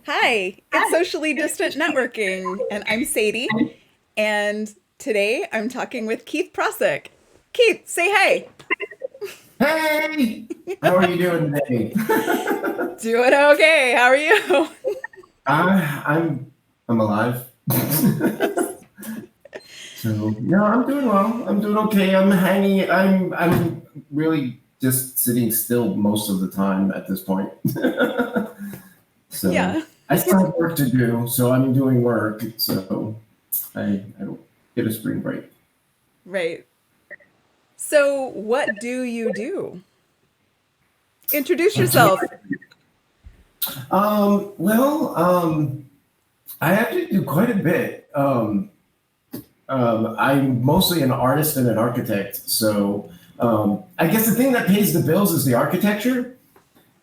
Hi, it's Socially Distant Networking, and I'm Sadie. And today I'm talking with Keith Prossick. Keith, say hey. Hey, how are you doing today? Doing okay. How are you? I'm alive. So yeah, I'm doing well. I'm doing okay. I'm hanging. I'm really just sitting still most of the time at this point. So Yeah, I still have work to do. So I'm doing work. So I don't get a spring break. right. So, what do you do? Introduce What do yourself. well, I actually do quite a bit. I'm mostly an artist and an architect. So I guess the thing that pays the bills is the architecture.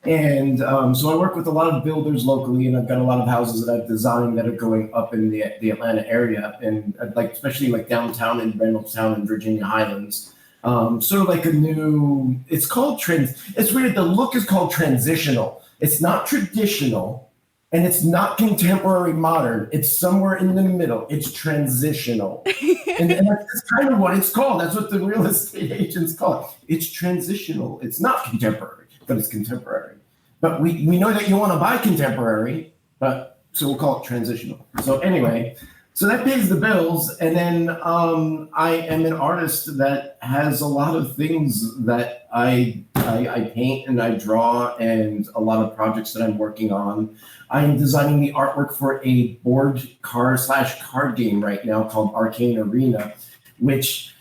And so I work with a lot of builders locally, and I've got a lot of houses that I've designed that are going up in the Atlanta area, and like especially like downtown in Reynoldstown and Virginia Highlands. Sort of like a new. It's called trans. It's weird. The look is called transitional. It's not traditional, and it's not contemporary modern. It's somewhere in the middle. It's transitional. And that's kind of what it's called. That's what the real estate agents call it. It's transitional. It's not contemporary, but it's contemporary. But we know that you want to buy contemporary, but so we'll call it transitional. So anyway, so that pays the bills. And then I am an artist that has a lot of things that I paint and I draw and a lot of projects that I'm working on. I'm designing the artwork for a board card game right now called Arcane Arena, which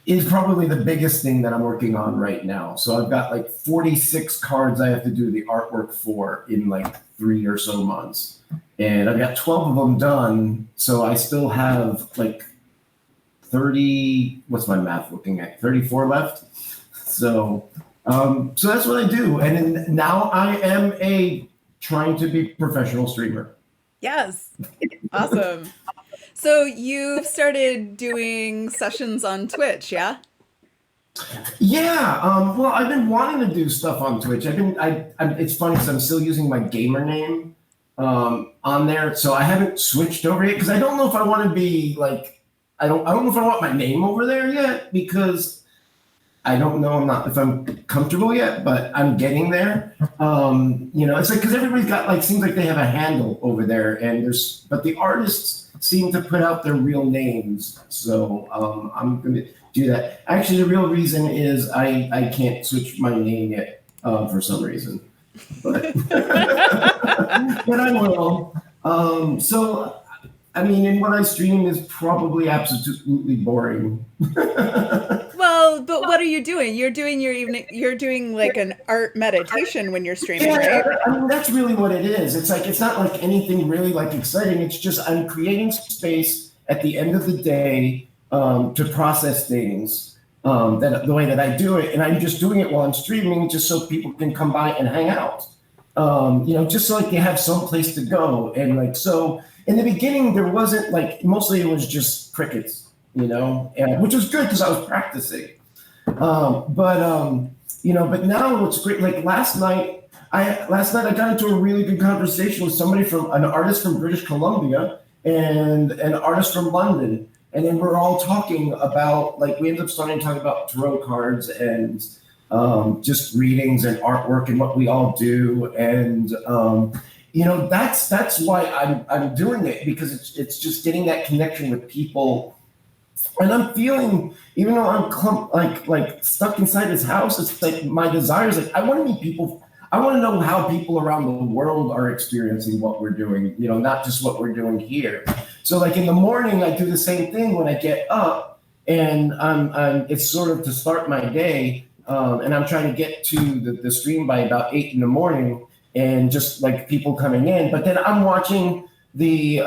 is probably the biggest thing that I'm working on right now. So I've got like 46 cards I have to do the artwork for in like 3 or so months. And I've got 12 of them done. So I still have like 30, what's my math looking at? 34 left. So so that's what I do. And then now I am a trying to be professional streamer. Yes, awesome. So, you've started doing sessions on Twitch, yeah? Yeah, well, I've been wanting to do stuff on Twitch. It's funny because I'm still using my gamer name on there, so I haven't switched over yet because I don't know if I want to be like, I don't know if I want my name over there yet because I don't know I'm not if I'm comfortable yet, but I'm getting there. It's like because everybody's got like seems like they have a handle over there, and but the artists seem to put out their real names, so I'm gonna do that. Actually, the real reason is I can't switch my name yet for some reason, but but I will. So I mean, and what I stream is probably absolutely boring. Well, but what are you doing? You're doing like an art meditation when you're streaming, Yeah, right? I mean that's really what it is. It's like it's not like anything really like exciting. It's just I'm creating space at the end of the day to process things that the way that I do it, and I'm just doing it while I'm streaming, just so people can come by and hang out. Just so like they have some place to go, and like so. In the beginning, there wasn't like mostly it was just crickets, which was good because I was practicing. But now what's great, like last night I got into a really good conversation with somebody from an artist from British Columbia and an artist from London. And then we're all talking about like we ended up starting talking about tarot cards and just readings and artwork and what we all do. And that's why I'm doing it because it's just getting that connection with people and I'm feeling, even though I'm like stuck inside this house, it's like my desire is like I want to meet people. I want to know how people around the world are experiencing what we're doing. Not just what we're doing here. So like in the morning, I do the same thing when I get up, and it's sort of to start my day, and I'm trying to get to the stream by about 8 in the morning, and just like people coming in. But then I'm watching the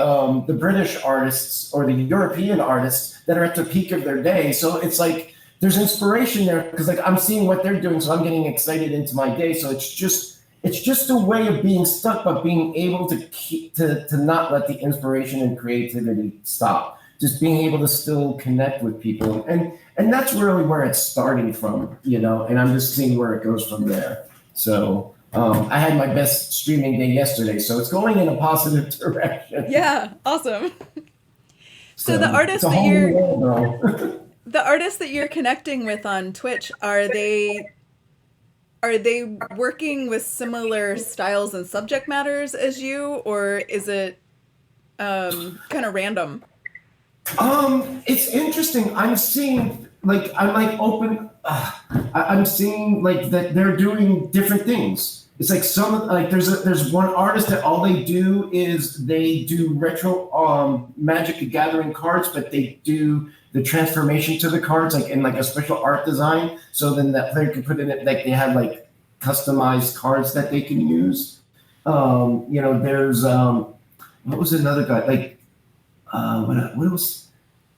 British artists or the European artists that are at the peak of their day. So it's like there's inspiration there because like I'm seeing what they're doing, so I'm getting excited into my day. So it's just a way of being stuck, but being able to keep to not let the inspiration and creativity stop. Just being able to still connect with people, and that's really where it's starting from, and I'm just seeing where it goes from there. So I had my best streaming day yesterday, so it's going in a positive direction. Yeah, awesome. So So it's a whole new world, though. the artists that you're connecting with on Twitch, are they working with similar styles and subject matters as you, or is it kind of random? It's interesting. I'm seeing like I'm like open. I'm seeing like that they're doing different things. It's like some like there's one artist that all they do is they do retro Magic the Gathering cards, but they do the transformation to the cards like in like a special art design. So then that player can put in it like they have like customized cards that they can use. There's what was another guy like what was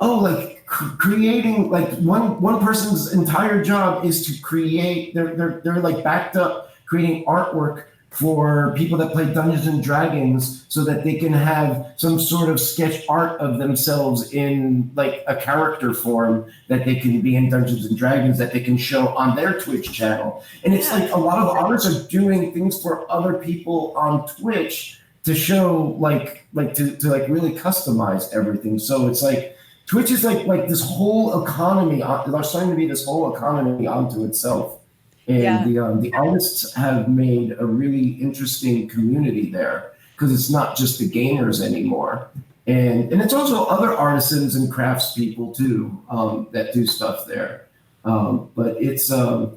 like creating like one person's entire job is to create they're like backed up creating artwork for people that play Dungeons and Dragons so that they can have some sort of sketch art of themselves in like a character form that they can be in Dungeons and Dragons that they can show on their Twitch channel. And it's like a lot of artists are doing things for other people on Twitch to show to like really customize everything. So it's like Twitch is like this whole economy. There's starting to be this whole economy onto itself, and Yeah. the artists have made a really interesting community there because it's not just the gamers anymore, and it's also other artisans and craftspeople too that do stuff there. But it's a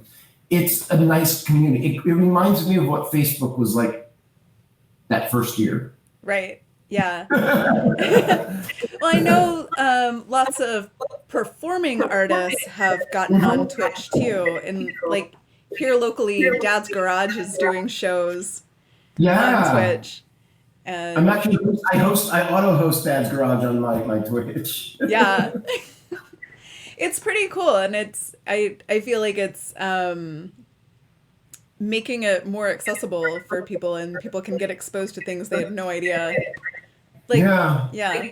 nice community. It reminds me of what Facebook was like that first year. Right. Yeah. Well, I know lots of performing artists have gotten on Twitch too, and like here locally, Dad's Garage is doing shows on Yeah. Twitch, I'm and actually I auto host Dad's Garage on my Twitch. yeah, it's pretty cool, and I feel like it's making it more accessible for people, and people can get exposed to things they had no idea. Like, Yeah. yeah,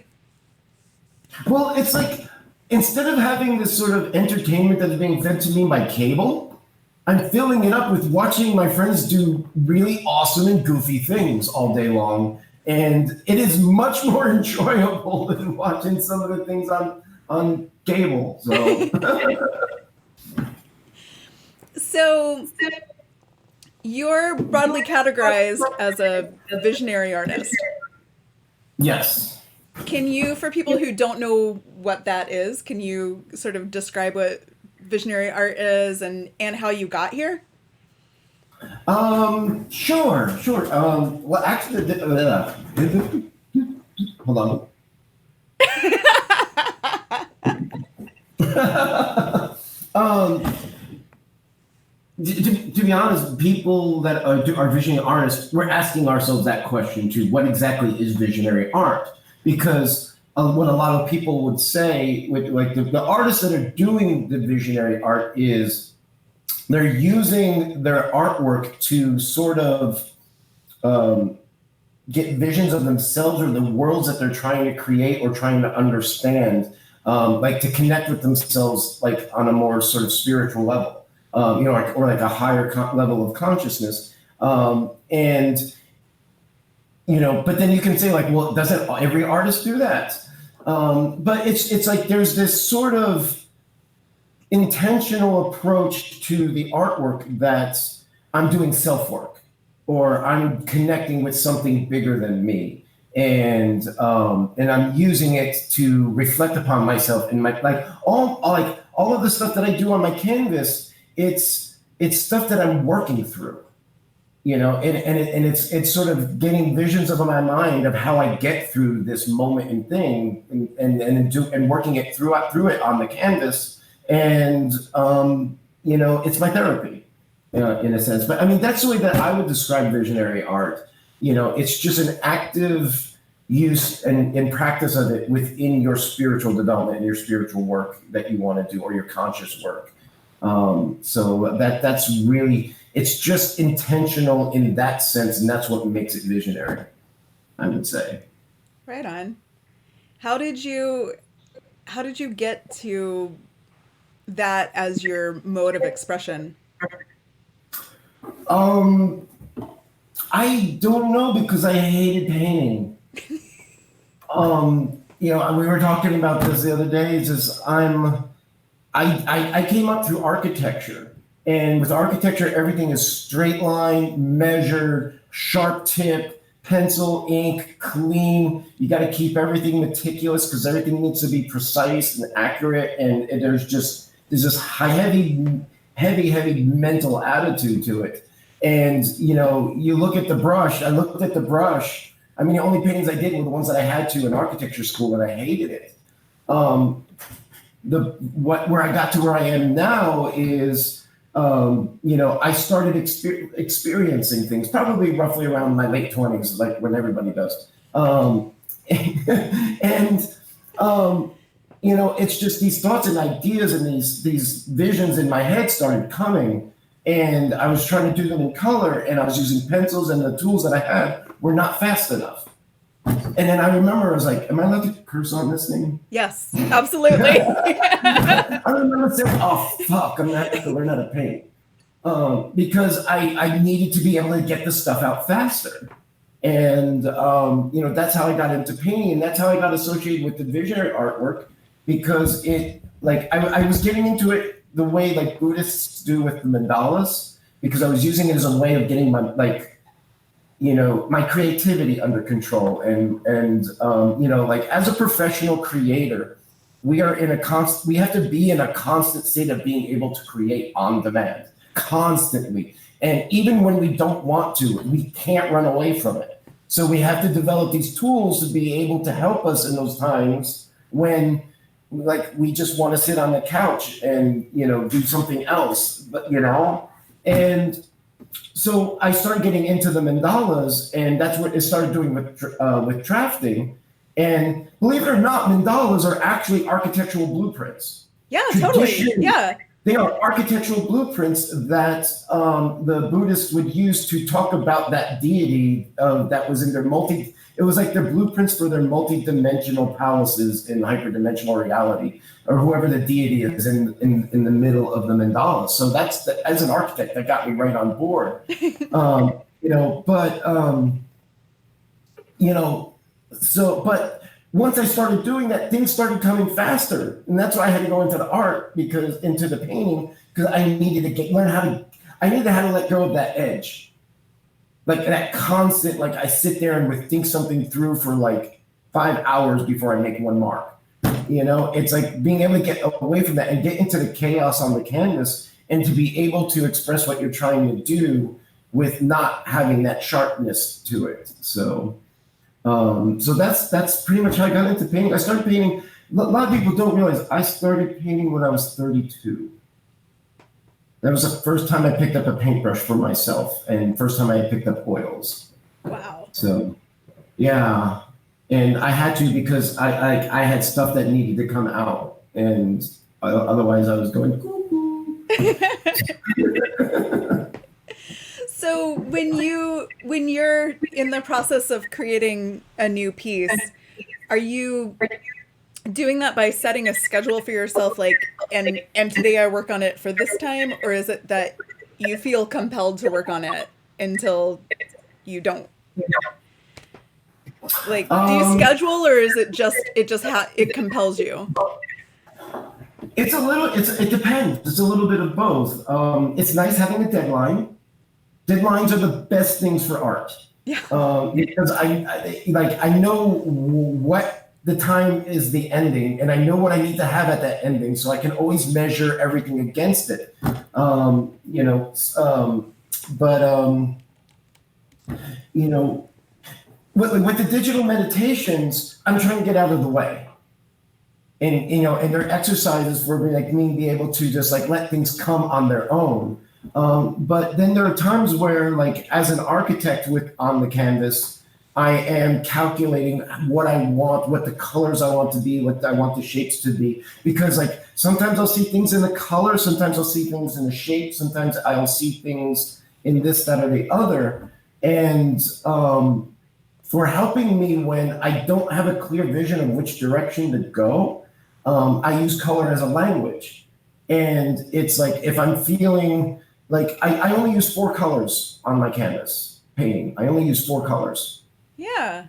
Well, it's like instead of having this sort of entertainment that's being fed to me by cable, I'm filling it up with watching my friends do really awesome and goofy things all day long. And it is much more enjoyable than watching some of the things on cable. So so you're broadly categorized as a visionary artist. yes. Can you, for people who don't know what that is, can you sort of describe what visionary art is and how you got here? Sure. Well, actually, hold on. um, to be honest, people that are visionary artists, we're asking ourselves that question too. What exactly is visionary art? Because what a lot of people would say, with like the artists that are doing the visionary art is they're using their artwork to sort of get visions of themselves or the worlds that they're trying to create or trying to understand, like to connect with themselves, like on a more sort of spiritual level, or like a higher level of consciousness. And but then you can say like, well, doesn't every artist do that? But it's like there's this sort of intentional approach to the artwork that I'm doing self work or I'm connecting with something bigger than me, and I'm using it to reflect upon myself and my like all of the stuff that I do on my canvas. It's stuff that I'm working through, and it's sort of getting visions of my mind of how I get through this moment and thing, and working it through it on the canvas, and it's my therapy, in a sense. But I mean, that's the way that I would describe visionary art. It's just an active use and practice of it within your spiritual development and your spiritual work that you want to do, or your conscious work. So that's really, it's just intentional in that sense, and that's what makes it visionary, I would say. Right on. How did you get to that as your mode of expression? Um, I don't know because I hated painting. We were talking about this the other day. It's just I came up through architecture, and with architecture, everything is straight line, measured, sharp tip, pencil, ink, clean. You got to keep everything meticulous because everything needs to be precise and accurate. And there's this heavy mental attitude to it. And you look at the brush. I looked at the brush. I mean, the only paintings I did were the ones that I had to in architecture school, and I hated it. Where I got to where I am now is, I started experiencing things probably roughly around my late 20s, like when everybody does. It's just these thoughts and ideas and these visions in my head started coming, and I was trying to do them in color, and I was using pencils, and the tools that I had were not fast enough. And then I remember I was like, am I allowed to curse on this thing? Yes, absolutely. I remember saying, oh, fuck, I'm going to have to learn how to paint. Because I needed to be able to get the stuff out faster. And, that's how I got into painting. And that's how I got associated with the visionary artwork, because I was getting into it the way like Buddhists do with the mandalas, because I was using it as a way of getting my my creativity under control. And as a professional creator, we have to be in a constant state of being able to create on demand constantly. And even when we don't want to, we can't run away from it. So we have to develop these tools to be able to help us in those times when we just want to sit on the couch and, do something else, and so I started getting into the mandalas, and that's what it started doing with drafting. And believe it or not, mandalas are actually architectural blueprints. Yeah, totally. Yeah. They are architectural blueprints that the Buddhists would use to talk about that deity that was in their it was like their blueprints for their multi-dimensional palaces in hyperdimensional reality, or whoever the deity is in the middle of the mandala. So that's as an architect, that got me right on board. But once I started doing that, things started coming faster, and that's why I had to go into the painting, because I needed to learn how to let go of that edge. Like that constant, I sit there and would think something through for 5 hours before I make one mark. It's like being able to get away from that and get into the chaos on the canvas, and to be able to express what you're trying to do with not having that sharpness to it. So that's pretty much how I got into painting. I started painting. A lot of people don't realize I started painting when I was 32. That was the first time I picked up a paintbrush for myself, and first time I picked up oils. Wow. So, yeah. And I had to, because I had stuff that needed to come out, and otherwise I was going cuckoo. So when you're in the process of creating a new piece, are you doing that by setting a schedule for yourself, and today I work on it for this time, or is it that you feel compelled to work on it until you don't? Do you schedule, or is it it compels you? It depends. It's a little bit of both. It's nice having a deadline. Deadlines are the best things for art. Yeah. Because I know what the time is the ending, and I know what I need to have at that ending, so I can always measure everything against it. With the digital meditations, I'm trying to get out of the way. And they're exercises for me be able to just let things come on their own. But then there are times where, as an architect on the canvas, I am calculating what I want, what the colors I want to be, what I want the shapes to be. Because sometimes I'll see things in the color, sometimes I'll see things in the shape, sometimes I'll see things in this, that, or the other. And for helping me when I don't have a clear vision of which direction to go, I use color as a language. And it's if I'm feeling I only use 4 colors on my canvas, painting. I only use 4 colors. Yeah.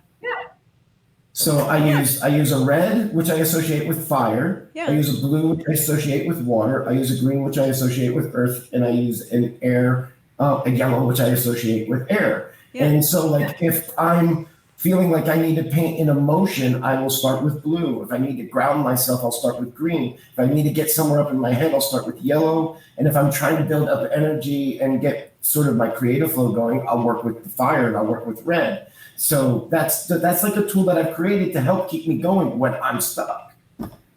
So I use a red, which I associate with fire. Yeah. I use a blue, which I associate with water. I use a green, which I associate with earth, and I use an air, a yellow, which I associate with air. Yeah. And so, like, if I'm feeling like I need to paint an emotion, I will start with blue. If I need to ground myself, I'll start with green. If I need to get somewhere up in my head, I'll start with yellow. And if I'm trying to build up energy and get sort of my creative flow going, I'll work with the fire and I'll work with red. So that's like a tool that I've created to help keep me going when I'm stuck.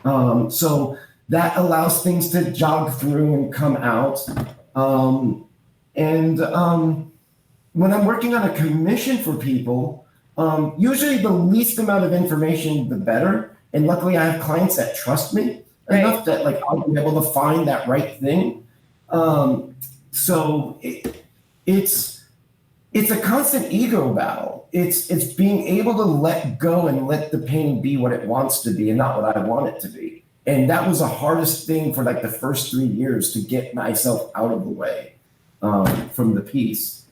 So that allows things to jog through and come out. When I'm working on a commission for people, usually the least amount of information, the better. And luckily I have clients that trust me enough that like I'll be able to find that right thing. So it's a constant ego battle. It's being able to let go and let the painting be what it wants to be and not what I want it to be. And that was the hardest thing for like the first 3 years, to get myself out of the way from the piece.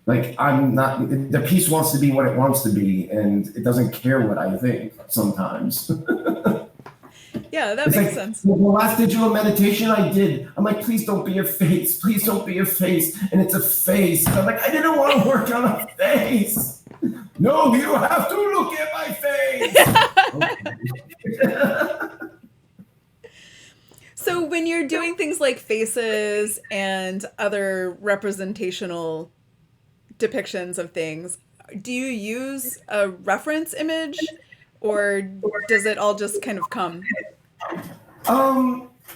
Like the piece wants to be what it wants to be, and it doesn't care what I think sometimes. Yeah, that makes sense. The last digital meditation I did, I'm like, please don't be a face. Please don't be a face. And it's a face. And I'm like, I didn't want to work on a face. No, you have to look at my face. So when you're doing things like faces and other representational depictions of things, do you use a reference image, or does it all just kind of come?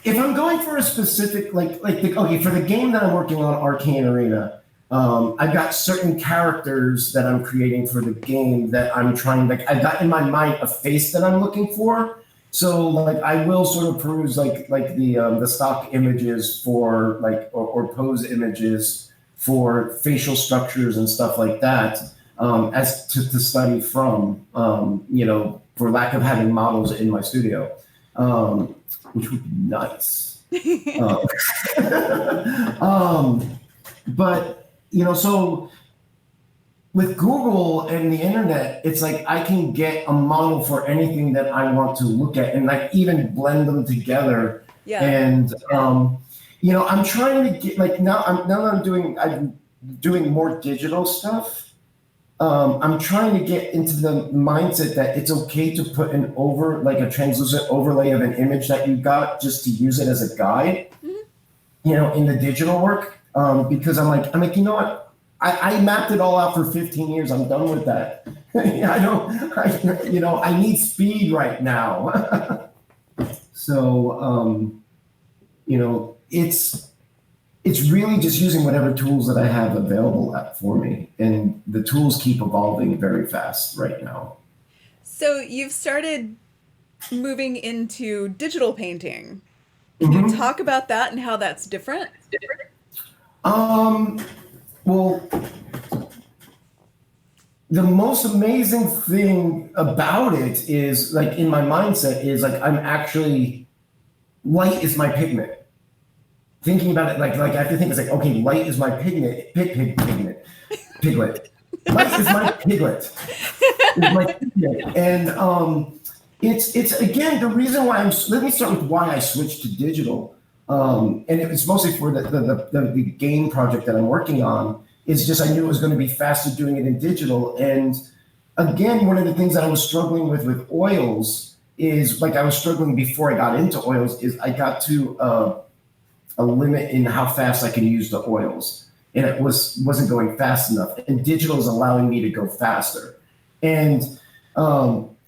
If I'm going for a specific, for the game that I'm working on, Arcane Arena, I've got certain characters that I'm creating for the game that I'm trying, I've got in my mind a face that I'm looking for. So like I will sort of peruse the stock images for or pose images for facial structures and stuff like that, as to study from, for lack of having models in my studio, which would be nice. But so with Google and the internet, it's like I can get a model for anything that I want to look at and like even blend them together. Yeah. And I'm trying to get now that I'm doing more digital stuff. I'm trying to get into the mindset that it's okay to put a translucent overlay of an image that you got, just to use it as a guide, in the digital work. Because I'm like, you know what? I mapped it all out for 15 years. I'm done with that. I need speed right now. So, it's really just using whatever tools that I have available for me. And the tools keep evolving very fast right now. So you've started moving into digital painting. Can you talk about that and how that's different? Well, the most amazing thing about it is in my mindset is light is my pigment. Thinking about it, I have to think it's okay, light is my pigment, piglet. Light is my piglet. And it's again, the reason why let me start with why I switched to digital. And it's mostly for the game project that I'm working on. Is just I knew it was going to be faster doing it in digital. And again, one of the things that I was struggling with oils is I was struggling before I got into oils is I got to a limit in how fast I can use the oils, and it wasn't going fast enough. And digital is allowing me to go faster. And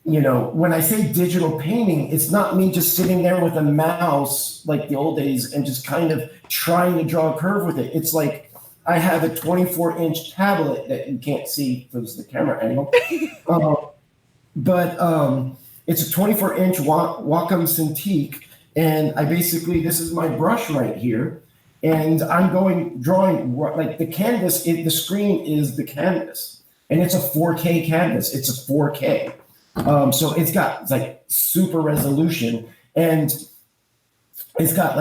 when I say digital painting, it's not me just sitting there with a mouse like the old days and just kind of trying to draw a curve with it. It's like I have a 24-inch tablet that you can't see because the camera angle. But it's a 24-inch Wacom Cintiq. And this is my brush right here. And I'm drawing the canvas, the screen is the canvas. And it's a 4K canvas. It's a 4K. So it's got super resolution, and it's got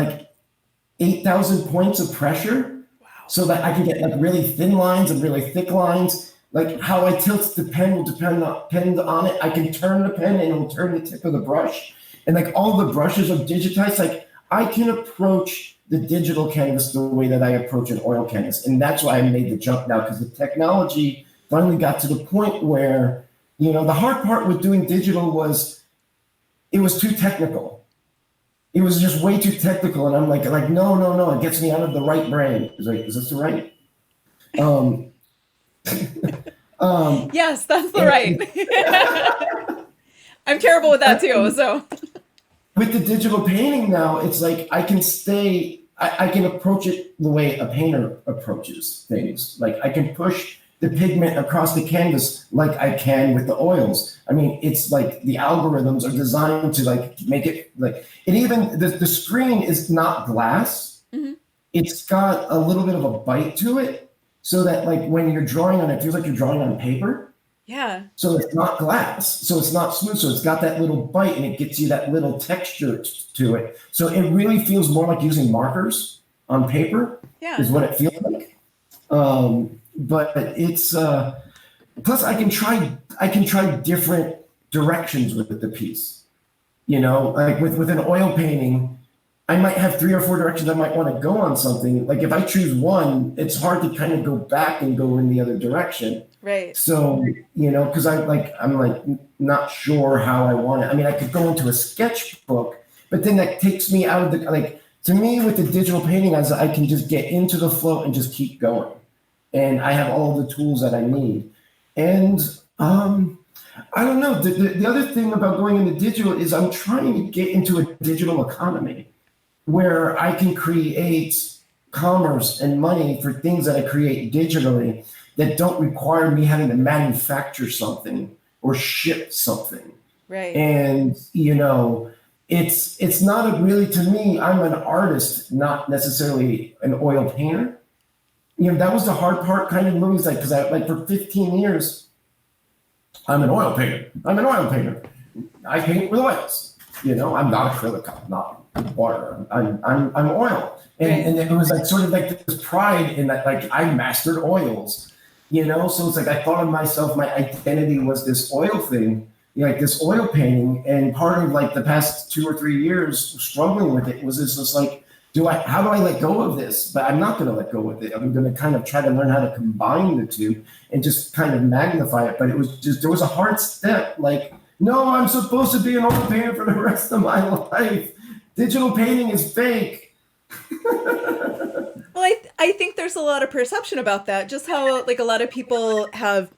8,000 points of pressure. Wow. so that I can get like really thin lines and really thick lines. Like how I tilt the pen will depend on it. I can turn the pen and it will turn the tip of the brush. And like all the brushes are digitized. Like I can approach the digital canvas the way that I approach an oil canvas. And that's why I made the jump now, because the technology finally got to the point where, you know, the hard part with doing digital was it was too technical. It was just way too technical. And I'm like, no, it gets me out of the right brain. It's like, is this the right? Yes, that's the right. I'm terrible with that too. So with the digital painting now, it's like I can approach it the way a painter approaches things. Like I can push the pigment across the canvas like I can with the oils. I mean, it's like the algorithms are designed to like make it like it even the screen is not glass. Mm-hmm. It's got a little bit of a bite to it, so that like when you're drawing on it, it feels like you're drawing on paper. Yeah. So it's not glass. So it's not smooth. So it's got that little bite and it gets you that little texture to it. So it really feels more like using markers on paper. Yeah. Is what it feels like. But it's plus I can try different directions with the piece. You know, like with an oil painting, I might have 3 or 4 directions I might want to go on something. Like if I choose one, it's hard to kind of go back and go in the other direction. Right. So, you know, because I'm not sure how I want it. I mean, I could go into a sketchbook, but then that takes me out of the, like, to me with the digital painting, I can just get into the flow and just keep going. And I have all the tools that I need. And I don't know. The other thing about going into digital is I'm trying to get into a digital economy where I can create commerce and money for things that I create digitally that don't require me having to manufacture something or ship something. Right. And, you know, it's not really, to me, I'm an artist, not necessarily an oil painter. You know, that was the hard part kind of movies, like, because I, like, for 15 years, I'm an oil painter. I paint with oils. You know, I'm not acrylic, I'm not water. I'm oil. And it was like sort of like this pride in that, like, I mastered oils, you know? So it's like I thought of myself, my identity was this oil thing, you know, like this oil painting. And part of like the past 2 or 3 years struggling with it was just like, how do I let go of this? But I'm not going to let go of it. I'm going to kind of try to learn how to combine the two and just kind of magnify it. But it was just, there was a hard step. Like, no, I'm supposed to be an oil painter for the rest of my life. Digital painting is fake. Well, I think there's a lot of perception about that. Just how like a lot of people have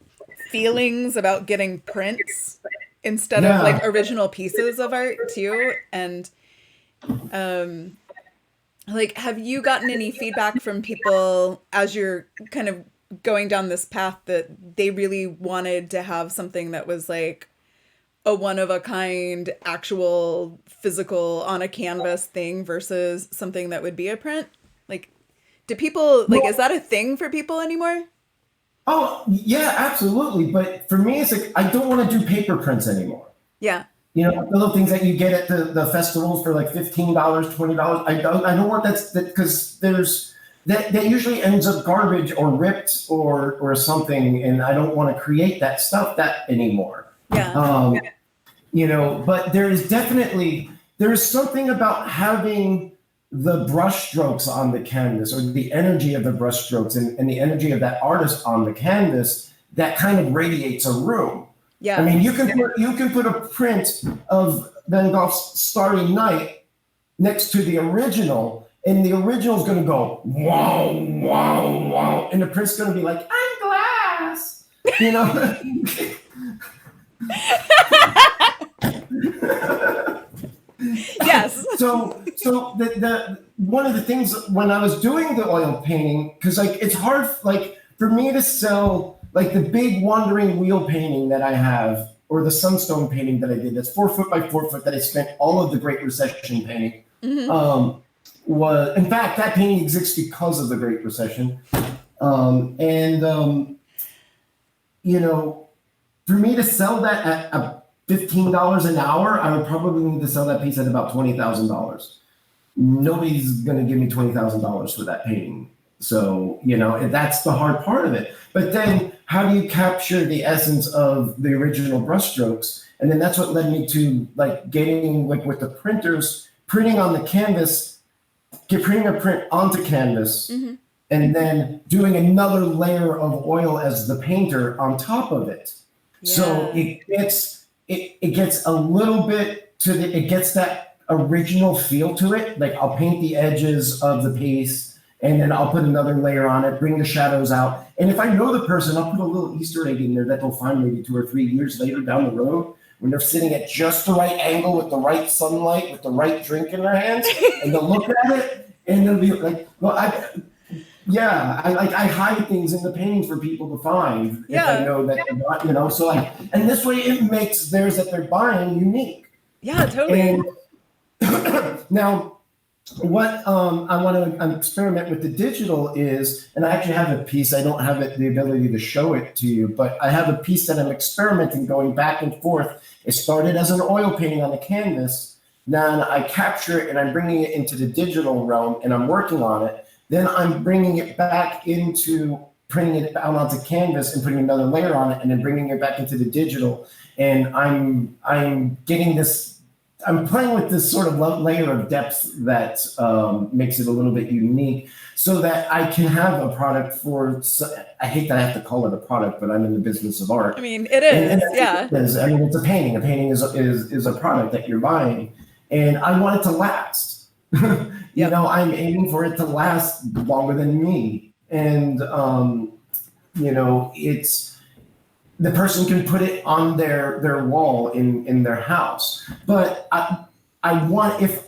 feelings about getting prints instead of like original pieces of art too. And like, have you gotten any feedback from people as you're kind of going down this path that they really wanted to have something that was like a one-of-a-kind, actual, physical, on a canvas thing versus something that would be a print? Like, do people, like, is that a thing for people anymore? Oh, yeah, absolutely. But for me, it's like, I don't want to do paper prints anymore. Yeah. You know, the little things that you get at the festivals for like $15, $20. I don't want that because there's that usually ends up garbage or ripped or something, and I don't want to create that stuff anymore. Yeah. You know, but there is something about having the brush strokes on the canvas, or the energy of the brush strokes and the energy of that artist on the canvas that kind of radiates a room. Yeah. I mean, you can put a print of Van Gogh's Starry Night next to the original, and the original is going to go wow, wow, wow, and the print's going to be like, I'm glass, you know. Yes. So the one of the things when I was doing the oil painting, because like it's hard, like for me to sell. Like the big wandering wheel painting that I have, or the sunstone painting that I did, that's 4 foot by 4 foot, that I spent all of the Great Recession painting. Mm-hmm. Was, in fact, that painting exists because of the Great Recession. You know, for me to sell that at $15 an hour, I would probably need to sell that piece at about $20,000. Nobody's going to give me $20,000 for that painting. So, that's the hard part of it. But then how do you capture the essence of the original brushstrokes? And then that's what led me to like getting like with the printers, printing on the canvas, printing a print onto canvas, Mm-hmm. and then doing another layer of oil as the painter on top of it. Yeah. So it gets a little bit it gets that original feel to it. Like I'll paint the edges of the piece and then I'll put another layer on it, bring the shadows out. And if I know the person, I'll put a little Easter egg in there that they'll find maybe 2 or 3 years later down the road when they're sitting at just the right angle with the right sunlight, with the right drink in their hands, and they'll look at it and they'll be like, well, I hide things in the paintings for people to find if I know that they're not, so and this way it makes theirs that they're buying unique. Yeah, totally. And now, what I want to experiment with the digital is, and I actually have a piece, I don't have the ability to show it to you, but I have a piece that I'm experimenting going back and forth. It started as an oil painting on a canvas. Now I capture it and I'm bringing it into the digital realm and I'm working on it. Then I'm bringing it back into printing it out onto canvas and putting another layer on it and then bringing it back into the digital. And I'm getting this, I'm playing with this sort of layer of depth that makes it a little bit unique so that I can have a product I hate that I have to call it a product, but I'm in the business of art. I mean, it is, yeah. It is. I mean, it's a painting. A painting is a product that you're buying. And I want it to last. I'm aiming for it to last longer than me. And, it's, the person can put it on their wall in their house. But I want, if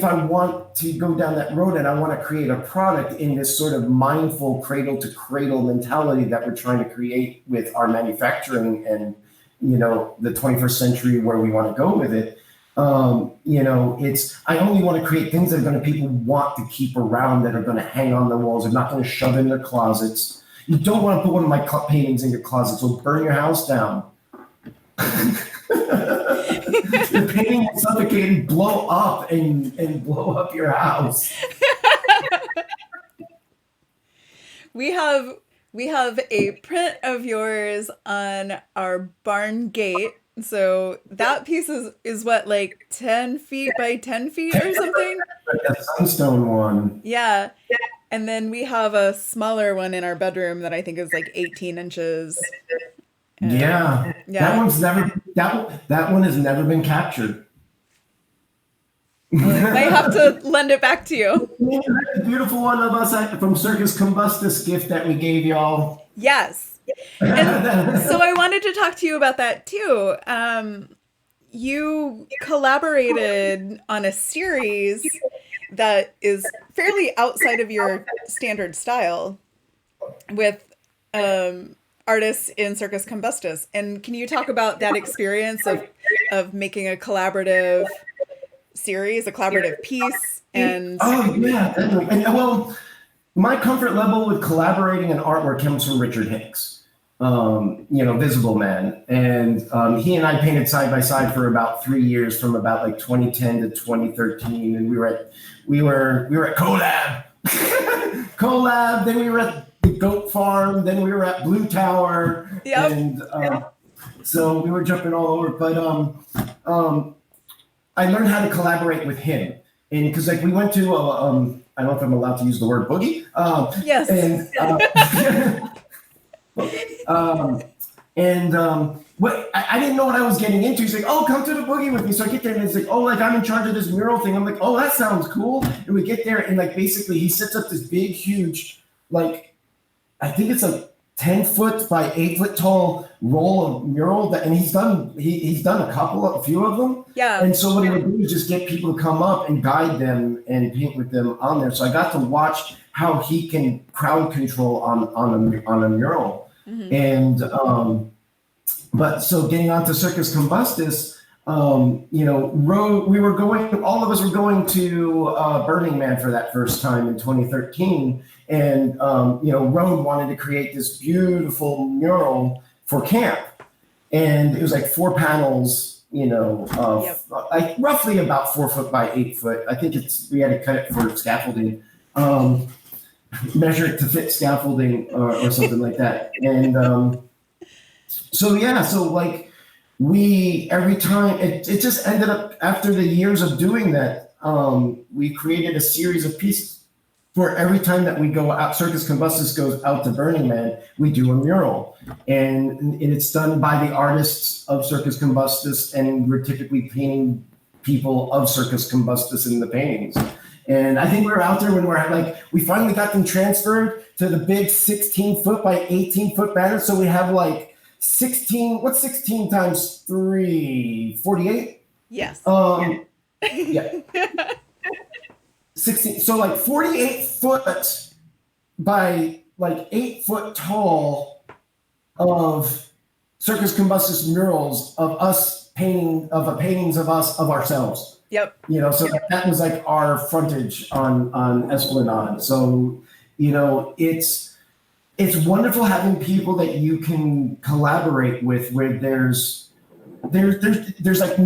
I want to go down that road and I want to create a product in this sort of mindful cradle to cradle mentality that we're trying to create with our manufacturing and, the 21st century where we want to go with it. I only want to create things that are going to people want to keep around, that are going to hang on the walls. They're not going to shove in their closets. You don't want to put one of my paintings in your closet, so burn your house down. The painting will suffocate and blow up and blow up your house. We have a print of yours on our barn gate. So that piece is what, like 10 feet by 10 feet or something? A sunstone one. Yeah. And then we have a smaller one in our bedroom that I think is like 18 inches. Yeah. That one has never been captured. I have to lend it back to you. Yeah, that's a beautiful one of us from Circus Combustus gift that we gave y'all. Yes. And so I wanted to talk to you about that too. You collaborated on a series that is fairly outside of your standard style with artists in Circus Combustus. And can you talk about that experience of making a collaborative series, a collaborative piece? And oh yeah, definitely. And well, my comfort level with collaborating in artwork comes from Richard Hicks. Visible Man. And he and I painted side by side for about 3 years, from about like 2010 to 2013. And we were at Collab. Collab, then we were at the Goat Farm, then we were at Blue Tower. Yep. And so we were jumping all over. But I learned how to collaborate with him. And because like we went to I don't know if I'm allowed to use the word boogie. Yes. What I didn't know what I was getting into. He's like, "Oh, come to the boogie with me." So I get there and it's like, "Oh, like I'm in charge of this mural thing." I'm like, "Oh, that sounds cool." And we get there and like basically he sets up this big, huge, like I think it's a 10-foot by 8-foot tall roll of mural and he's done a few of them. Yeah. And so what he would do is just get people to come up and guide them and paint with them on there. So I got to watch how he can crowd control on a mural. Mm-hmm. And but so getting on to Circus Combustus, all of us were going to Burning Man for that first time in 2013. And, Road wanted to create this beautiful mural for camp. And it was like 4 panels, like roughly about 4 foot by 8 foot. I think we had to cut it for scaffolding. measure it to fit scaffolding or something like that. And so yeah, so like we every time it just ended up after the years of doing that, we created a series of pieces. For every time that we go out, Circus Combustus goes out to Burning Man, we do a mural. And it's done by the artists of Circus Combustus, and we're typically painting people of Circus Combustus in the paintings. And I think we were out there when we finally got them transferred to the big 16-foot by 18-foot banner. So we have like 16, what's 16 times 3? 48? Yes. Yeah. 16, so like 48 foot by like 8 foot tall of Circus Combustus murals of us paintings of us of ourselves. Yep. So that was like our frontage on Esplanade. So it's wonderful having people that you can collaborate with, where there's like it's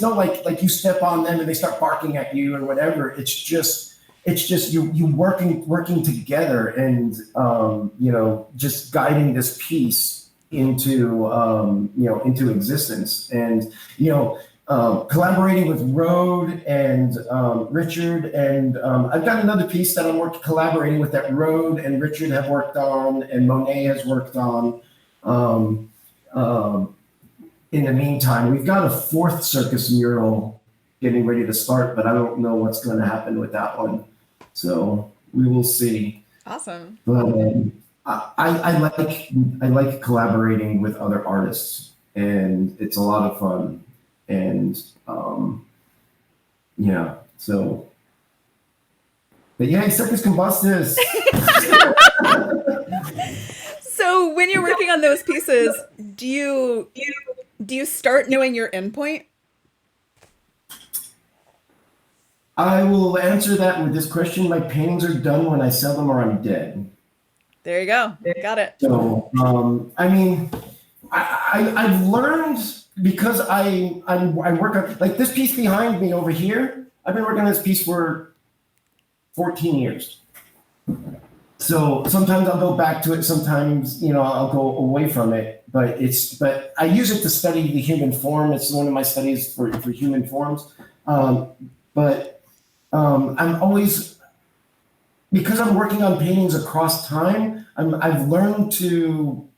no like you step on them and they start barking at you or whatever. It's just you working together and just guiding this piece into into existence, and collaborating with Rode and Richard, and I've got another piece that I'm collaborating with that Rode and Richard have worked on and Monet has worked on. In the meantime, we've got a 4th circus mural getting ready to start, but I don't know what's going to happen with that one. So we will see. Awesome. But I like collaborating with other artists, and it's a lot of fun. And yeah, so. But yeah, Circus Combustus. So when you're working on those pieces, do you start knowing your endpoint? I will answer that with this question. My paintings are done when I sell them or I'm dead. There you go. Got it. So, I mean, I've learned, because I work on, like this piece behind me over here, I've been working on this piece for 14 years. So sometimes I'll go back to it. I'm go away from it, but I use it to study the human form. It's one of my studies for human forms. But I'm always, because I'm working on paintings across time, I've learned to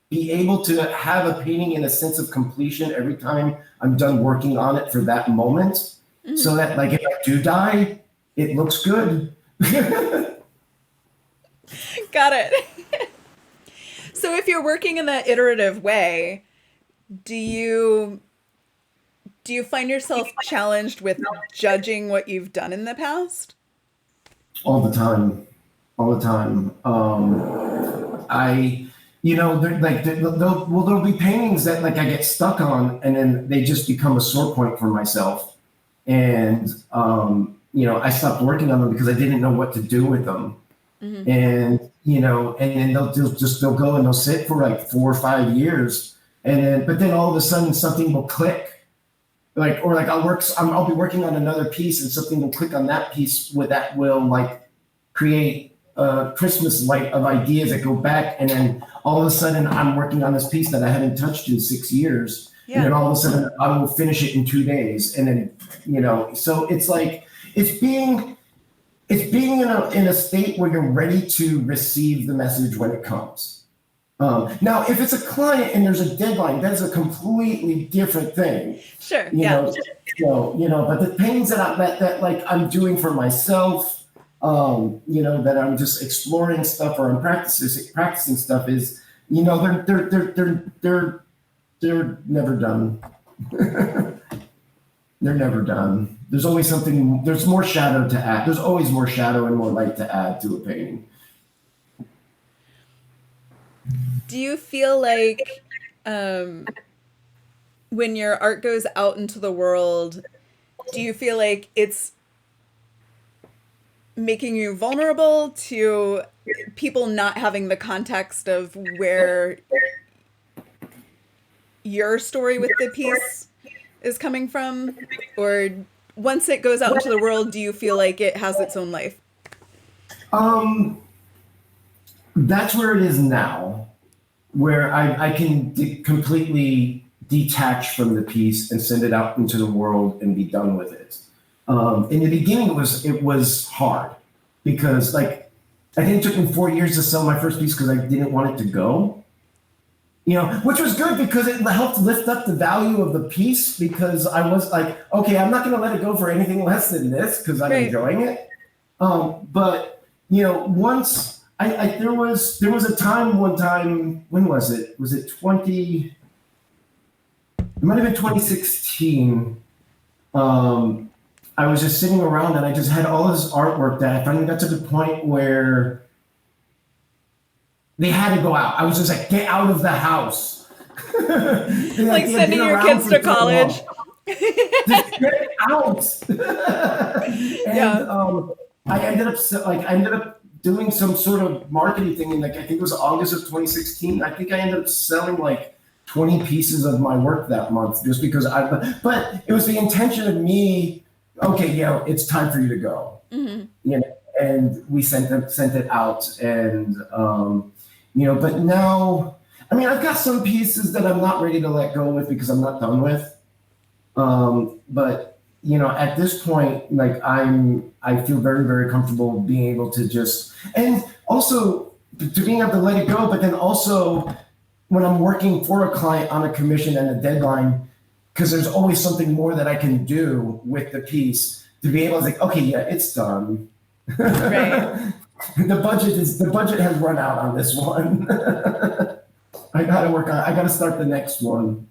be able to have a painting in a sense of completion every time I'm done working on it for that moment. Mm-hmm. So that like if I do die, it looks good. Got it. So if you're working in that iterative way, do you find yourself challenged with judging what you've done in the past? All the time. There'll be paintings that like I get stuck on, and then they just become a sore point for myself. And I stopped working on them because I didn't know what to do with them. Mm-hmm. And then they'll go and they'll sit for like 4 or 5 years, but then all of a sudden something will click, I'll be working on another piece and something will click on that piece that will like create a Christmas light of ideas that go back, and then all of a sudden I'm working on this piece that I haven't touched in 6 years. Yeah. And then all of a sudden I will finish it in 2 days, and then so it's like it's being in a state where you're ready to receive the message when it comes. Now, if it's a client and there's a deadline, that's a completely different thing. Sure. But the paintings that like I'm doing for myself, that I'm just exploring stuff or I'm practicing stuff is, they're never done. They're never done. There's always something, there's more shadow to add. There's always more shadow and more light to add to a painting. Do you feel like when your art goes out into the world, do you feel like it's making you vulnerable to people not having the context of where your story with the piece is coming from? Or once it goes out into the world, do you feel like it has its own life? Um, that's where it is now, where I can completely detach from the piece and send it out into the world and be done with it. In the beginning, it was hard because like I think it took me 4 years to sell my first piece because I didn't want it to go. Which was good because it helped lift up the value of the piece because I was like, okay, I'm not going to let it go for anything less than this because I'm enjoying it. But once there was a time one time, when was it? Was it it might have been 2016. I was just sitting around and I just had all this artwork that I finally got to the point where they had to go out. I was just like, get out of the house. Like sending your kids to college. Just get out. And I ended up doing some sort of marketing thing in like, I think it was August of 2016. I think I ended up selling like 20 pieces of my work that month just because but it was the intention of me, okay, it's time for you to go. Mm-hmm. And we sent it out and, but now, I mean, I've got some pieces that I'm not ready to let go with because I'm not done with. But at this point, like I feel very, very comfortable being able to just, and also to being able to let it go, but then also when I'm working for a client on a commission and a deadline, because there's always something more that I can do with the piece to be able to like, okay, yeah, it's done. Right. The budget has run out on this one. I gotta start the next one.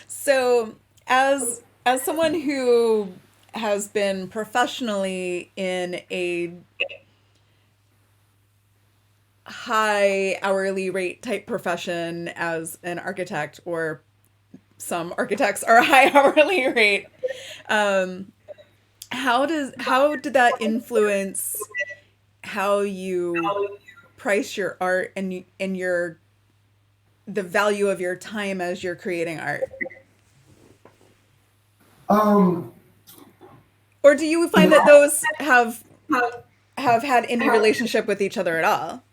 So as someone who has been professionally in a high hourly rate type profession as an architect, or some architects are high hourly rate, how did that influence how you price your art and the value of your time as you're creating art? Or do you find that those have had any relationship with each other at all?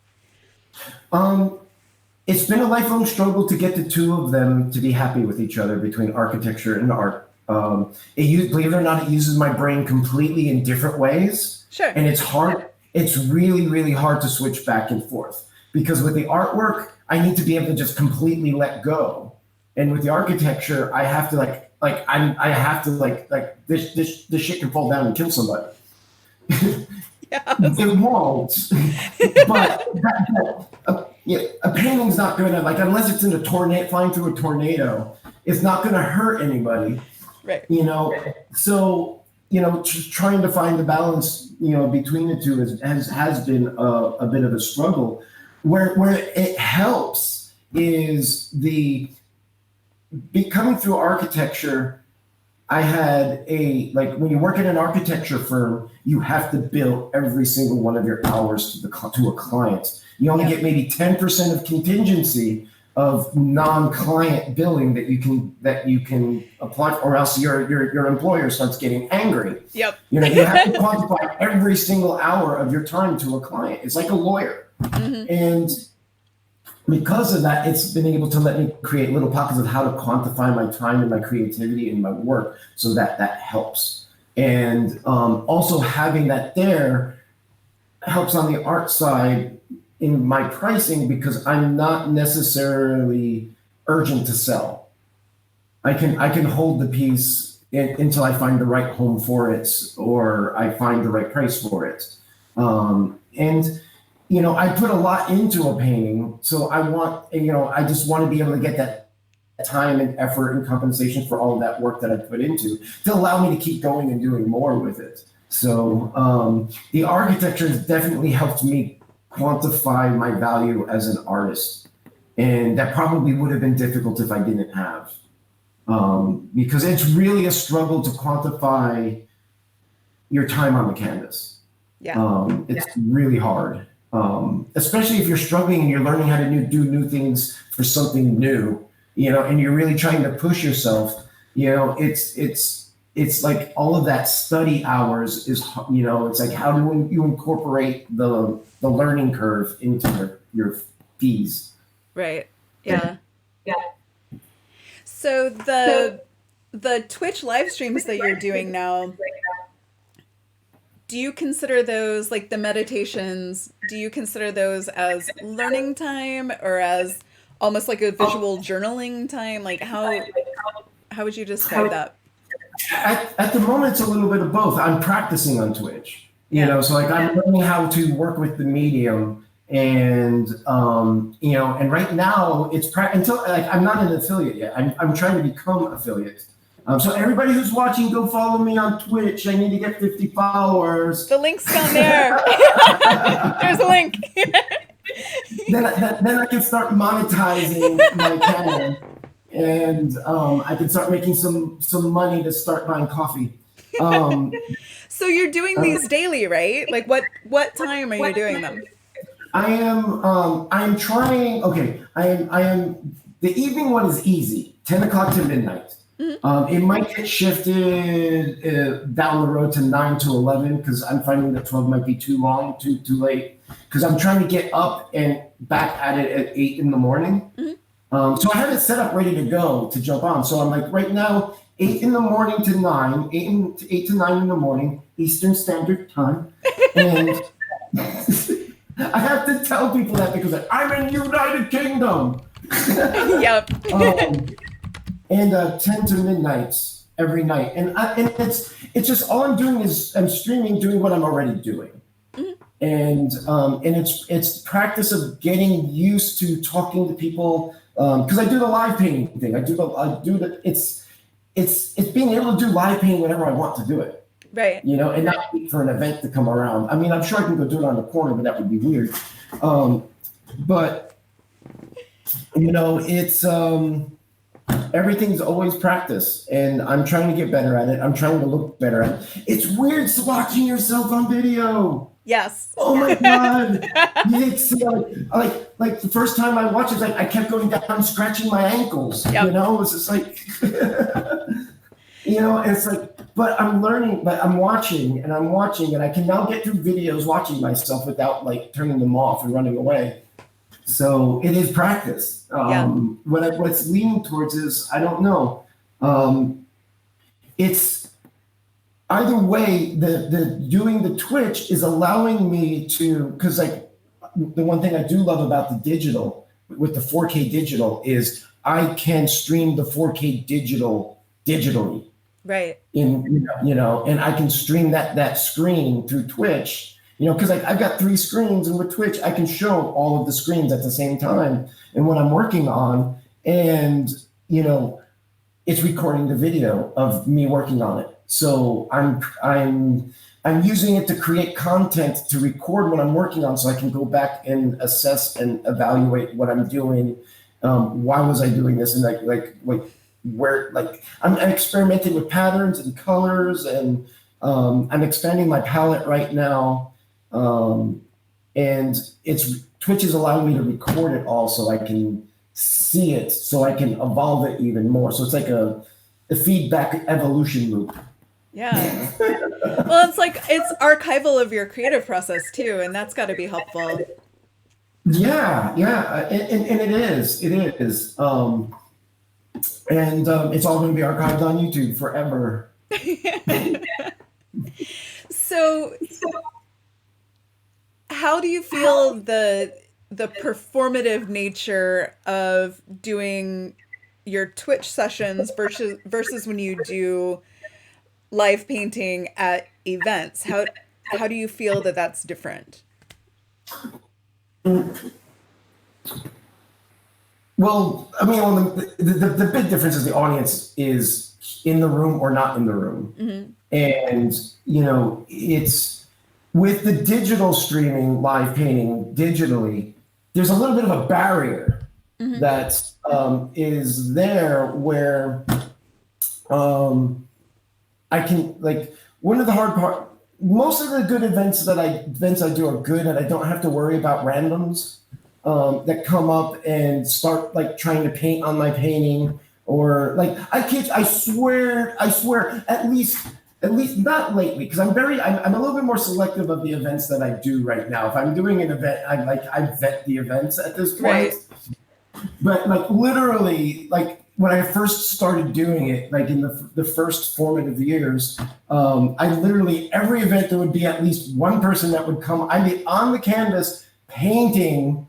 It's been a lifelong struggle to get the two of them to be happy with each other between architecture and art. Believe it or not, it uses my brain completely in different ways. Sure. And it's hard. It's really, really hard to switch back and forth because with the artwork, I need to be able to just completely let go. And with the architecture, I have to this shit can fall down and kill somebody. Yes. It won't. But a painting's not gonna, like, unless it's in a tornado, flying through a tornado, it's not gonna hurt anybody. Right. So just trying to find the balance, between the two has been a bit of a struggle. Where it helps is coming through architecture. I had when you work in an architecture firm, you have to bill every single one of your hours to a client. You only get maybe 10% of contingency of non-client billing that you can apply, or else your employer starts getting angry. Yep. You have to quantify every single hour of your time to a client. It's like a lawyer. Mm-hmm. And because of that, it's been able to let me create little pockets of how to quantify my time and my creativity and my work, so that helps. And also having that there helps on the art side in my pricing, because I'm not necessarily urgent to sell. I can hold the piece until I find the right home for it, or I find the right price for it. I put a lot into a painting, so I just want to be able to get that time and effort and compensation for all of that work that I put into to allow me to keep going and doing more with it. So the architecture has definitely helped me quantify my value as an artist. And that probably would have been difficult if I didn't have. Because it's really a struggle to quantify your time on the canvas. Yeah. It's really hard. Especially if you're struggling and you're learning how to do new things for something new, and you're really trying to push yourself, it's it's like all of that study hours is, it's like how do you incorporate the learning curve into your fees? Right. Yeah. Yeah. So the Twitch live streams that you're doing now, do you consider those, like the meditations, do you consider those as learning time or as almost like a visual journaling time? Like how would you describe that? At the moment, it's a little bit of both. I'm practicing on Twitch, Yeah. so like I'm learning how to work with the medium, and and right now until like I'm not an affiliate yet. I'm trying to become affiliate. So everybody who's watching, go follow me on Twitch. I need to get 50 followers. The link's down there. There's a link. then I can start monetizing my channel, and I can start making some money to start buying coffee. So you're doing these daily, right? Like what time are you doing them? I am trying. Okay, I am. The evening one is easy, 10 o'clock to midnight. It might get shifted down the road to 9 to 11 because I'm finding that 12 might be too long, too late. Because I'm trying to get up and back at it at 8 in the morning. So I have it set up ready to go to jump on. So I'm like right now, 8 in the morning to 9, 8 to 9 in the morning, Eastern Standard Time. And I have to tell people that because I'm in United Kingdom. Yep. And 10 to midnight every night. And it's just all I'm doing is I'm streaming, doing what I'm already doing. And it's practice of getting used to talking to people because I do the live painting thing. It's being able to do live painting whenever I want to do it. Right. And not wait for an event to come around. I mean, I'm sure I can go do it on the corner, but that would be weird. But it's everything's always practice, and I'm trying to get better at it. I'm trying to look better at it. It's weird watching yourself on video. Yes. Oh my God. You see, like the first time I watched it, like I kept going down, scratching my ankles. Yep. It was just like, it's like, but I'm learning, but I'm watching, and I can now get through videos watching myself without like turning them off and running away. So it is practice. What it's leaning towards is, I don't know. It's either way, the doing the Twitch is allowing me to, because like the one thing I do love about the digital, with the 4K digital, is I can stream the 4K digital digitally. Right. And I can stream that screen through Twitch. Because I've got 3 screens, and with Twitch, I can show all of the screens at the same time and what I'm working on. And, it's recording the video of me working on it. So I'm using it to create content to record what I'm working on so I can go back and assess and evaluate what I'm doing. Why was I doing this? And I'm experimenting with patterns and colors, and I'm expanding my palette right now. And Twitch is allowing me to record it all so I can see it, so I can evolve it even more. So it's like a feedback evolution loop. Yeah. Well, it's archival of your creative process too, and that's got to be helpful. Yeah, and it is. It's all going to be archived on YouTube forever. So how do you feel the performative nature of doing your Twitch sessions versus when you do live painting at events? How do you feel that that's different? Well, I mean, the big difference is the audience is in the room or not in the room. And, it's with the digital streaming, live painting digitally, there's a little bit of a barrier that is there where I can, like, one of the hard part, most of the good events I do are good, and I don't have to worry about randoms that come up and start like trying to paint on my painting, or like I swear, at least not lately, because I'm a little bit more selective of the events that I do right now. If I'm doing an event, I vet the events at this point. Right. But like literally, like when I first started doing it, like in the first formative years, I literally, every event there would be at least one person that would come. I'd be on the canvas painting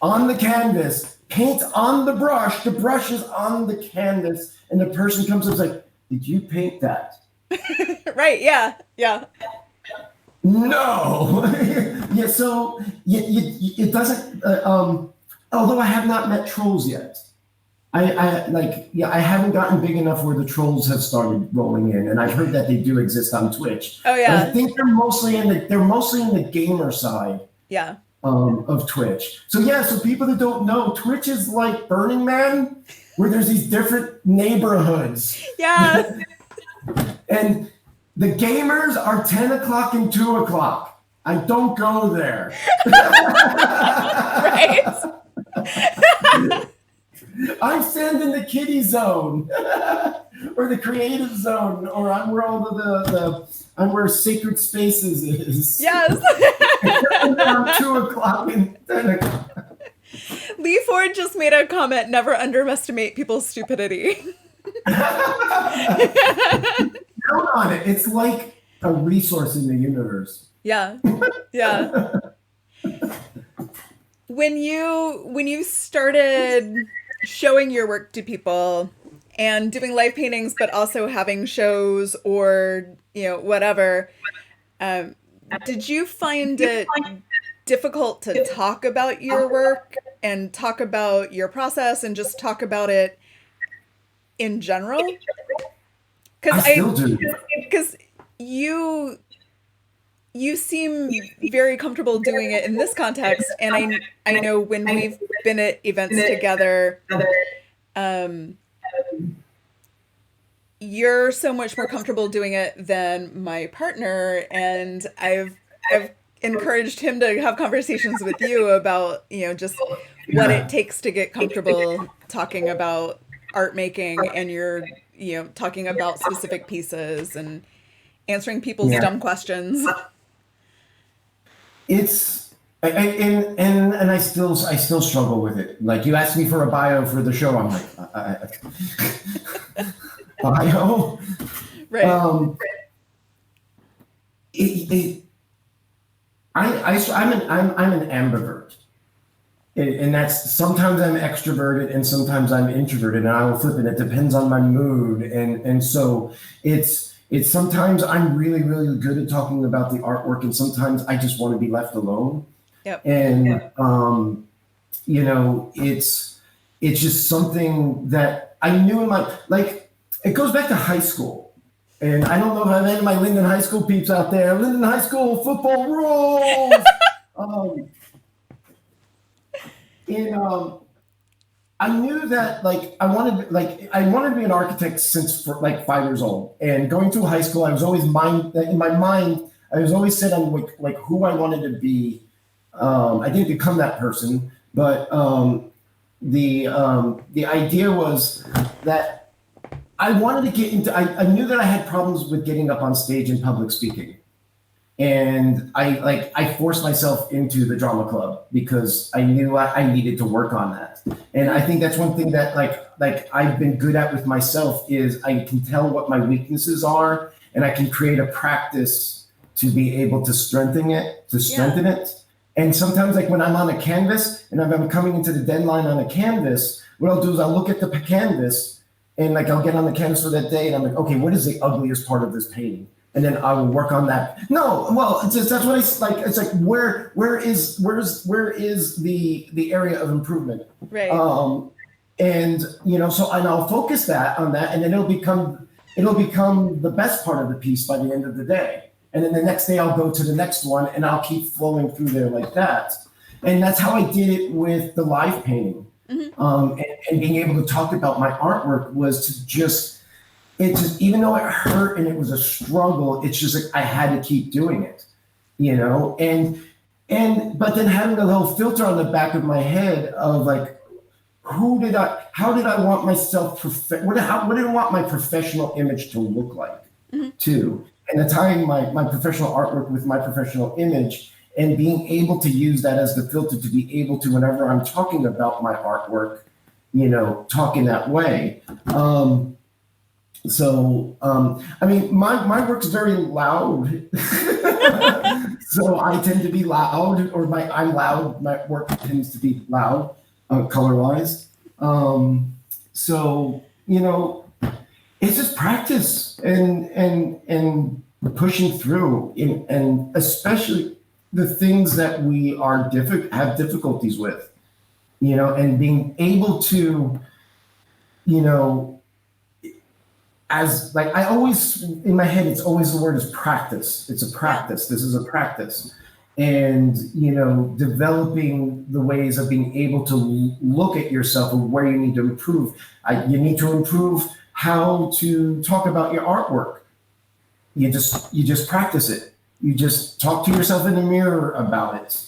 on the canvas, paint on the brush is on the canvas, and the person comes and is like, "Did you paint that?" Right. Yeah. Yeah. No. Yeah. So it doesn't. Although I have not met trolls yet, I haven't gotten big enough where the trolls have started rolling in, and I've heard that they do exist on Twitch. Oh yeah. But I think they're mostly in the gamer side. Yeah. Of Twitch. So yeah, so people that don't know, Twitch is like Burning Man, where there's these different neighborhoods. Yeah. And the gamers are 10 o'clock and 2 o'clock. I don't go there. Right. I stand in the kiddie zone or the creative zone, or I'm where all I'm where Sacred Spaces is. Yes. Around 2 o'clock and 10 o'clock. Lee Ford just made a comment, never underestimate people's stupidity. Count on it. It's like a resource in the universe. Yeah. Yeah. When you started showing your work to people and doing live paintings, but also having shows or, whatever, did you find it difficult to talk about your work and talk about your process and just talk about it in general? I still do. Because you seem very comfortable doing it in this context, and I know when we've been at events together, you're so much more comfortable doing it than my partner, and I've encouraged him to have conversations with you about, just what it takes to get comfortable talking about art making, and you're, talking about specific pieces and answering people's dumb questions. It's and I still struggle with it. Like, you asked me for a bio for the show, I'm like, bio, Right. I'm an ambivert, and that's, sometimes I'm extroverted and sometimes I'm introverted, and I will flip it. It depends on my mood, and so it's sometimes I'm really, really good at talking about the artwork, and sometimes I just want to be left alone. Yep. And it's just something that I knew in my, like, it goes back to high school. And I don't know if I have any of my Linden High School peeps out there. Linden High School football rules. I knew that, like, I wanted to be an architect since for like 5 years old. And going through high school, I was always in my mind, I was always set on like who I wanted to be. I didn't become that person, but the idea was that I wanted to get into. I knew that I had problems with getting up on stage and public speaking, and I forced myself into the drama club because I knew I needed to work on that. And I think that's one thing that like I've been good at with myself is I can tell what my weaknesses are, and I can create a practice to be able to strengthen it. And sometimes, like when I'm on a canvas and I'm coming into the deadline on a canvas, what I'll do is I'll look at the canvas and like I'll get on the canvas for that day and I'm like, okay, what is the ugliest part of this painting? And then I will work on that. No, well, it's just, that's what it's like. It's like where is the area of improvement? Right. And so I'll focus on that, and then it'll become the best part of the piece by the end of the day. And then the next day I'll go to the next one and I'll keep flowing through there like that. And that's how I did it with the live painting. Mm-hmm. And being able to talk about my artwork was to just even though it hurt and it was a struggle, it's just like I had to keep doing it, but then having a little filter on the back of my head of like, how did I want myself, what did I want my professional image to look like too? And tying my professional artwork with my professional image and being able to use that as the filter to be able to, whenever I'm talking about my artwork, talk in that way. I mean, my work's very loud. So I tend to be loud, or I'm loud. My work tends to be loud, color-wise. It's just practice and pushing through, and especially the things that we have difficulties with, and being able to, as like I always in my head, it's always the word is practice. It's a practice. This is a practice. And, developing the ways of being able to look at yourself and where you need to improve. You need to improve how to talk about your artwork. You just practice it. You just talk to yourself in the mirror about it,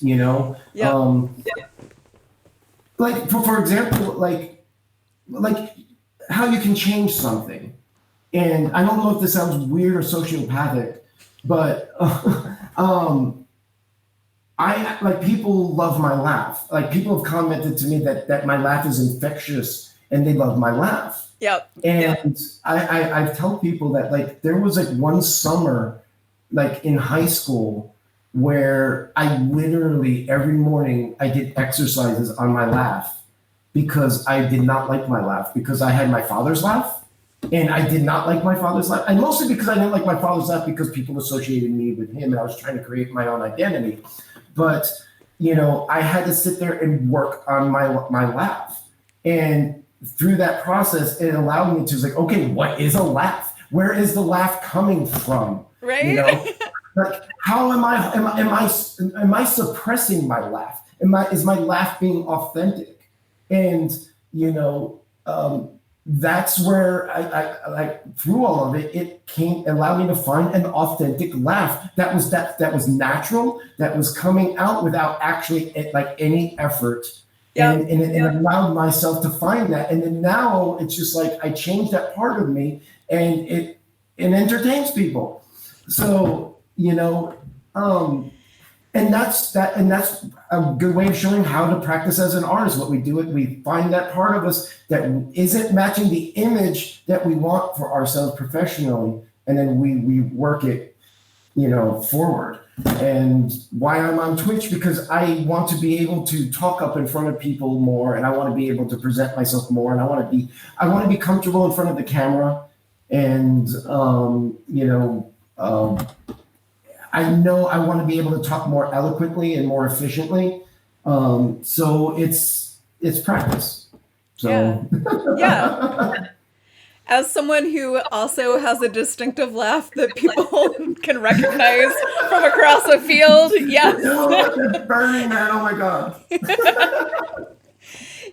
Like, for example, like how you can change something. And I don't know if this sounds weird or sociopathic, but people love my laugh. Like, people have commented to me that my laugh is infectious and they love my laugh. Yep. And I tell people that, like, there was like one summer, like in high school, where I literally every morning I did exercises on my laugh because I did not like my laugh, because I had my father's laugh. And I did not like my father's laugh, and mostly because I didn't like my father's laugh because people associated me with him, and I was trying to create my own identity. But I had to sit there and work on my laugh, and through that process, it allowed me to like, okay, what is a laugh? Where is the laugh coming from? Right. Like, how am I suppressing my laugh? Is my laugh being authentic? And that's where I like, through all of it, allowed me to find an authentic laugh that was natural, that was coming out without actually like any effort. And it allowed myself to find that. And then now it's just like I changed that part of me, and it entertains people. So, and that's a good way of showing how to practice as an artist. What we do, we find that part of us that isn't matching the image that we want for ourselves professionally, and then we work it, forward. And why I'm on Twitch, because I want to be able to talk up in front of people more, and I want to be able to present myself more, and I want to be comfortable in front of the camera, and I know I want to be able to talk more eloquently and more efficiently. So it's practice. So yeah. As someone who also has a distinctive laugh that people can recognize from across a field, yes. That's burning, man. Oh my God.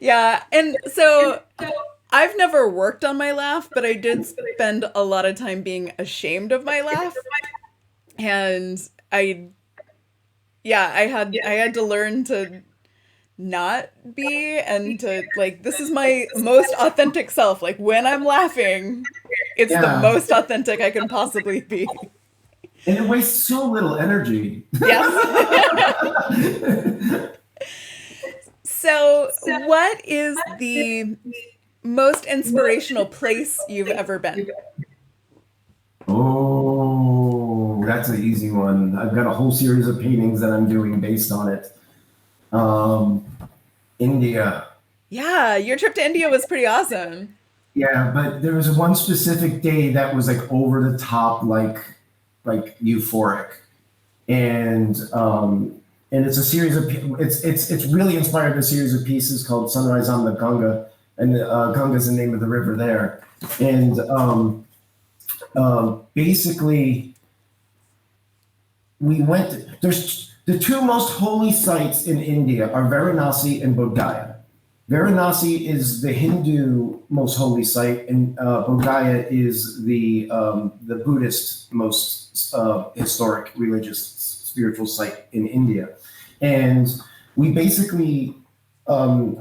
Yeah. And so I've never worked on my laugh, but I did spend a lot of time being ashamed of my laugh. And I had to learn to not be, and to like, this is my most authentic self. Like, when I'm laughing, it's the most authentic I can possibly be. And it wastes so little energy. Yes. So what is the most inspirational place you've ever been? Oh, that's an easy one. I've got a whole series of paintings that I'm doing based on it. India. Yeah, your trip to India was pretty awesome. Yeah, but there was one specific day that was like over the top, like euphoric, and it's a series of it's really inspired by a series of pieces called Sunrise on the Ganga, and Ganga is the name of the river there, and basically we went. There's the two most holy sites in India are Varanasi and Bodh Gaya. Varanasi is the Hindu most holy site, and Bodh Gaya is the Buddhist most historic, religious, spiritual site in India. And we basically um,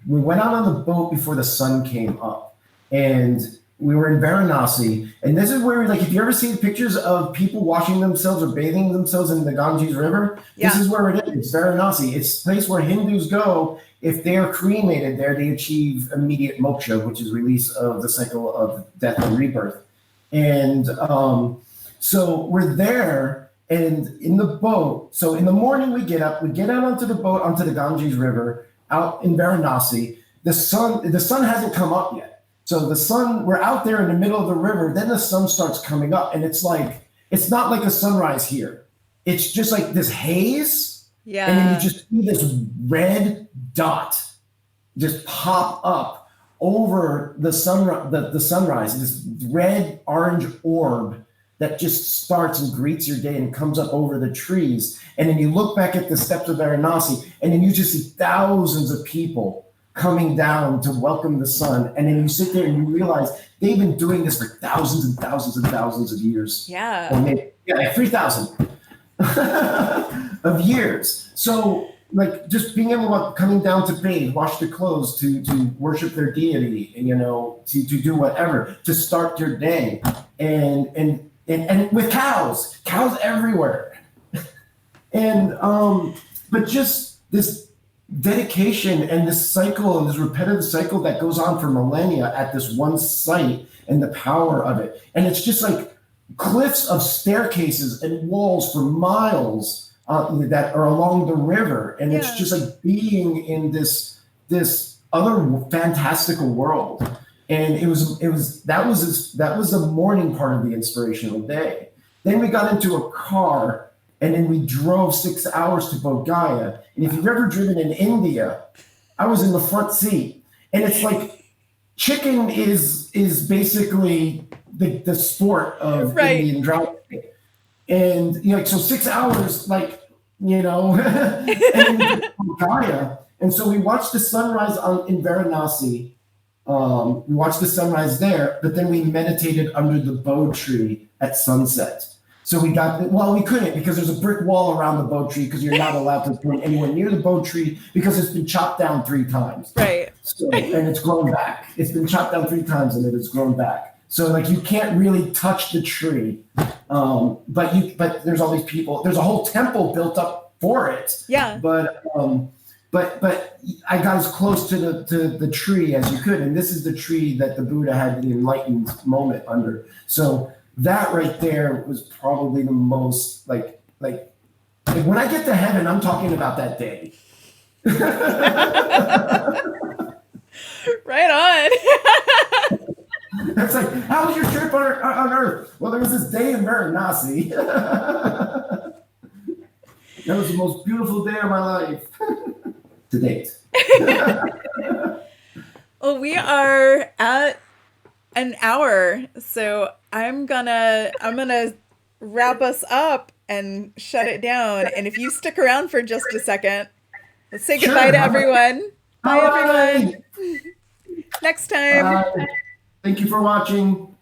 we went out on the boat before the sun came up, and we were in Varanasi. And this is where, like, if you ever seen pictures of people washing themselves or bathing themselves in the Ganges River, this Yeah. is where it is. It's Varanasi. It's a place where Hindus go. If they are cremated there, they achieve immediate moksha, which is release of the cycle of death and rebirth. And so we're there, and in the boat. So in the morning we get up, we get out onto the boat onto the Ganges River out in Varanasi. The sun hasn't come up yet. So the sun, we're out there in the middle of the river. Then the sun starts coming up, and it's not like a sunrise here. It's just like this haze, and then Yeah. you just see this red dot just pop up over the sunrise, this red orange orb that just starts and greets your day and comes up over the trees. And then you look back at the steps of Varanasi, and then you just see thousands of people coming down to welcome the sun. And then you sit there and you realize they've been doing this for thousands and thousands and thousands of years. Yeah. Or maybe, like 3,000 of years. So, like, just being able to coming down to bathe, wash their clothes, to worship their deity, to do whatever, to start your day, and with cows everywhere, and but just this dedication and this cycle and this repetitive cycle that goes on for millennia at this one site, and the power of it, and it's just like cliffs of staircases and walls for miles that are along the river, and it's just like being in this other fantastical world. And that was the morning part of the inspirational day. Then we got into a car, and then we drove 6 hours to Bodh Gaya. And if you've ever driven in India, I was in the front seat, and it's like chicken is basically the sport of Right. Indian driving. And so 6 hours, and then we get to Gaia. And so we watched the sunrise in Varanasi. We watched the sunrise there, but then we meditated under the Bodh tree at sunset. So we couldn't, because there's a brick wall around the Bodh tree, because you're not allowed to go anywhere near the Bodh tree because it's been chopped down 3 times. Right. So, and it's grown back. It's been chopped down 3 times, and it has grown back. So, like, you can't really touch the tree, but there's all these people. There's a whole temple built up for it. Yeah. But I got as close to the tree as you could, and this is the tree that the Buddha had the enlightened moment under. So that right there was probably the most like when I get to heaven, I'm talking about that day. Right on. It's like, how was your trip on Earth? Well, there was this day in Varanasi. That was the most beautiful day of my life to date. Well, we are at an hour, so I'm gonna wrap us up and shut it down. And if you stick around for just a second, let's say goodbye Sure. to everyone. Bye, Bye. everyone. Next time. Thank you for watching.